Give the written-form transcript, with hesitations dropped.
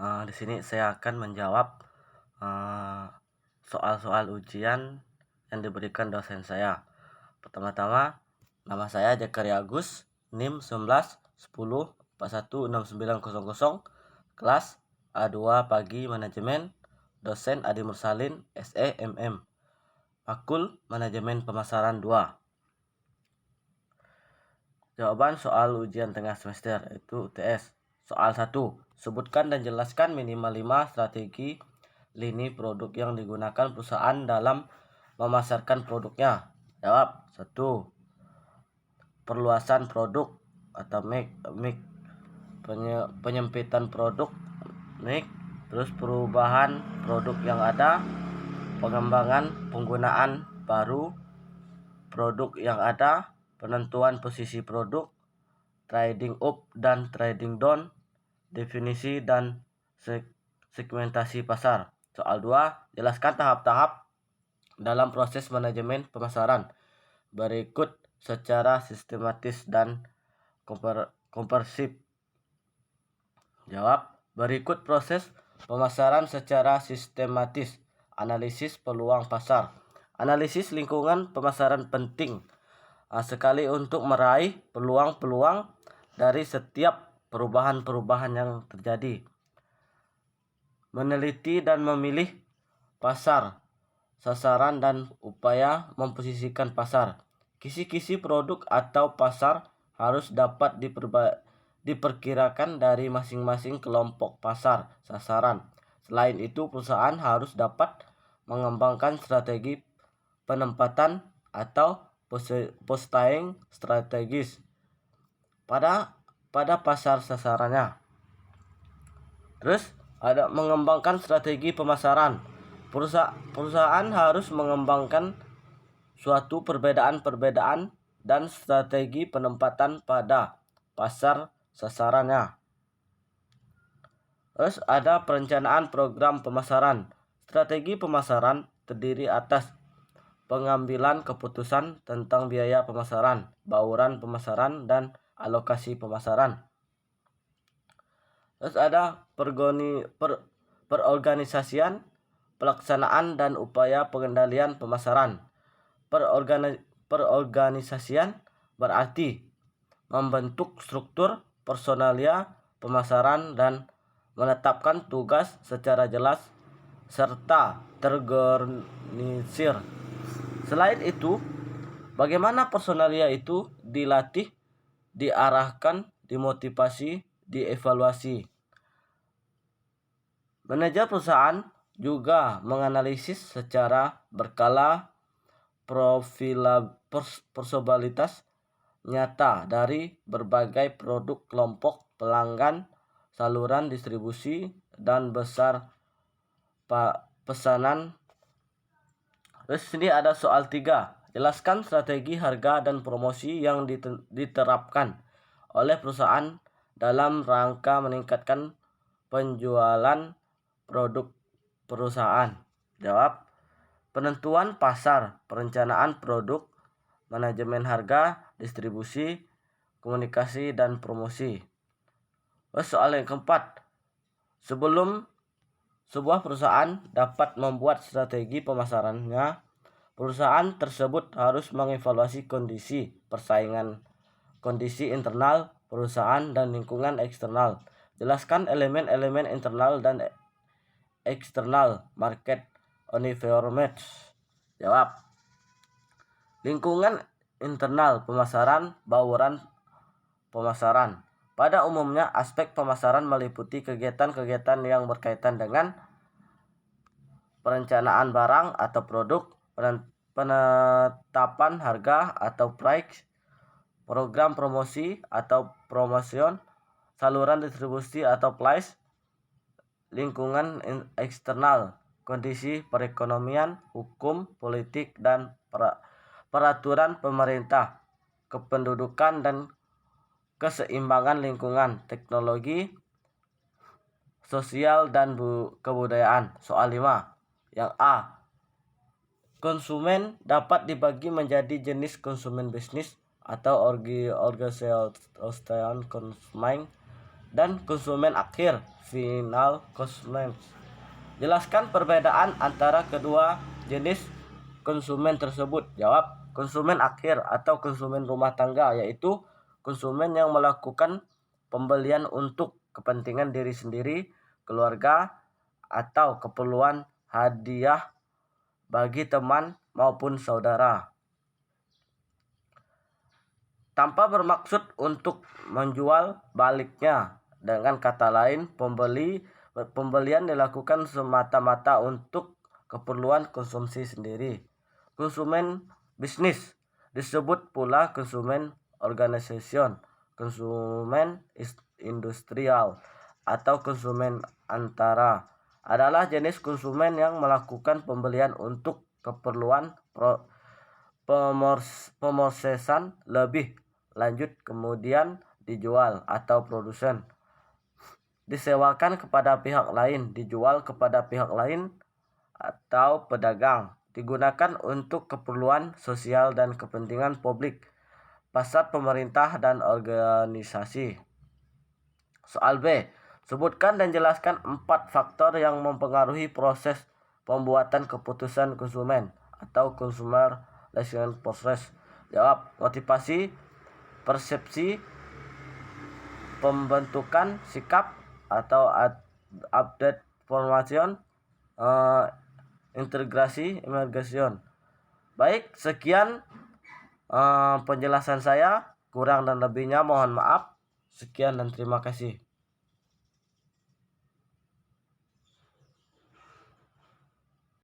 Di sini saya akan menjawab soal-soal ujian yang diberikan dosen saya. Pertama-tama, nama saya Jakaria Agus, NIM 19 10 41 6900, kelas A2 Pagi Manajemen, dosen Adi Mursalin, SE MM, Fakul Manajemen Pemasaran 2. Jawaban soal ujian tengah semester yaitu UTS. Soal 1. Sebutkan dan jelaskan minimal 5 strategi lini produk yang digunakan perusahaan dalam memasarkan produknya. Jawab. 1. Perluasan produk atau penyempitan produk, terus perubahan produk yang ada, pengembangan penggunaan baru produk yang ada, penentuan posisi produk, trading up dan trading down, definisi dan segmentasi pasar. Soal 2. Jelaskan tahap-tahap dalam proses manajemen pemasaran berikut secara sistematis dan komprehensif. Jawab. Berikut proses pemasaran secara sistematis. Analisis peluang pasar. Analisis lingkungan pemasaran penting sekali untuk meraih peluang-peluang dari setiap perubahan-perubahan yang terjadi. Meneliti dan memilih pasar, sasaran dan upaya memposisikan pasar. Kisi-kisi produk atau pasar harus dapat diperkirakan dari masing-masing kelompok pasar sasaran. Selain itu, perusahaan harus dapat mengembangkan strategi penempatan atau positioning strategis pada pasar sasarannya. Terus ada mengembangkan strategi pemasaran. Perusahaan harus mengembangkan suatu perbedaan dan strategi penempatan pada pasar sasarannya. Terus ada perencanaan program pemasaran. Strategi pemasaran terdiri atas pengambilan keputusan tentang biaya pemasaran, bauran pemasaran, dan alokasi pemasaran. Terus ada perorganisasian, pelaksanaan, dan upaya pengendalian pemasaran. Perorganisasian berarti membentuk struktur personalia pemasaran dan menetapkan tugas secara jelas serta terorganisir. Selain itu, bagaimana personalia itu dilatih, diarahkan, dimotivasi, dievaluasi. Manajer perusahaan juga menganalisis secara berkala probabilitas nyata dari berbagai produk, kelompok pelanggan, saluran distribusi, dan besar pesanan. Terus sini ada soal 3. Jelaskan strategi harga dan promosi yang diterapkan oleh perusahaan dalam rangka meningkatkan penjualan produk perusahaan. Jawab. Penentuan pasar, perencanaan produk, manajemen harga, distribusi, komunikasi, dan promosi. Soal yang keempat. Sebelum sebuah perusahaan dapat membuat strategi pemasarannya, perusahaan tersebut harus mengevaluasi kondisi persaingan, kondisi internal perusahaan, dan lingkungan eksternal. Jelaskan elemen-elemen internal dan eksternal market environment. Jawab. Lingkungan internal pemasaran, bauran pemasaran. Pada umumnya, aspek pemasaran meliputi kegiatan-kegiatan yang berkaitan dengan perencanaan barang atau produk, penetapan harga atau price, program promosi atau promotion, saluran distribusi atau place, lingkungan eksternal, kondisi perekonomian, hukum, politik, dan peraturan pemerintah, kependudukan dan keseimbangan lingkungan, teknologi, sosial, dan kebudayaan. Soal 5. Yang A. Konsumen dapat dibagi menjadi jenis konsumen bisnis atau organizational konsumen dan konsumen akhir, final consumer. Jelaskan perbedaan antara kedua jenis konsumen tersebut. Jawab. Konsumen akhir atau konsumen rumah tangga yaitu konsumen yang melakukan pembelian untuk kepentingan diri sendiri, keluarga, atau keperluan hadiah bagi teman maupun saudara, tanpa bermaksud untuk menjual baliknya. Dengan kata lain, pembelian dilakukan semata-mata untuk keperluan konsumsi sendiri. Konsumen bisnis disebut pula konsumen organization, konsumen industrial, atau konsumen antara adalah jenis konsumen yang melakukan pembelian untuk keperluan pemrosesan lebih lanjut kemudian dijual, atau produsen disewakan kepada pihak lain, dijual kepada pihak lain, atau pedagang, digunakan untuk keperluan sosial dan kepentingan publik, pasar pemerintah dan organisasi. Soal B. Sebutkan dan jelaskan 4 faktor yang mempengaruhi proses pembuatan keputusan konsumen atau consumer relation process. Jawab. Motivasi, persepsi, pembentukan sikap atau update formation, integrasi, emergation. Baik, sekian penjelasan saya. Kurang dan lebihnya mohon maaf. Sekian dan terima kasih.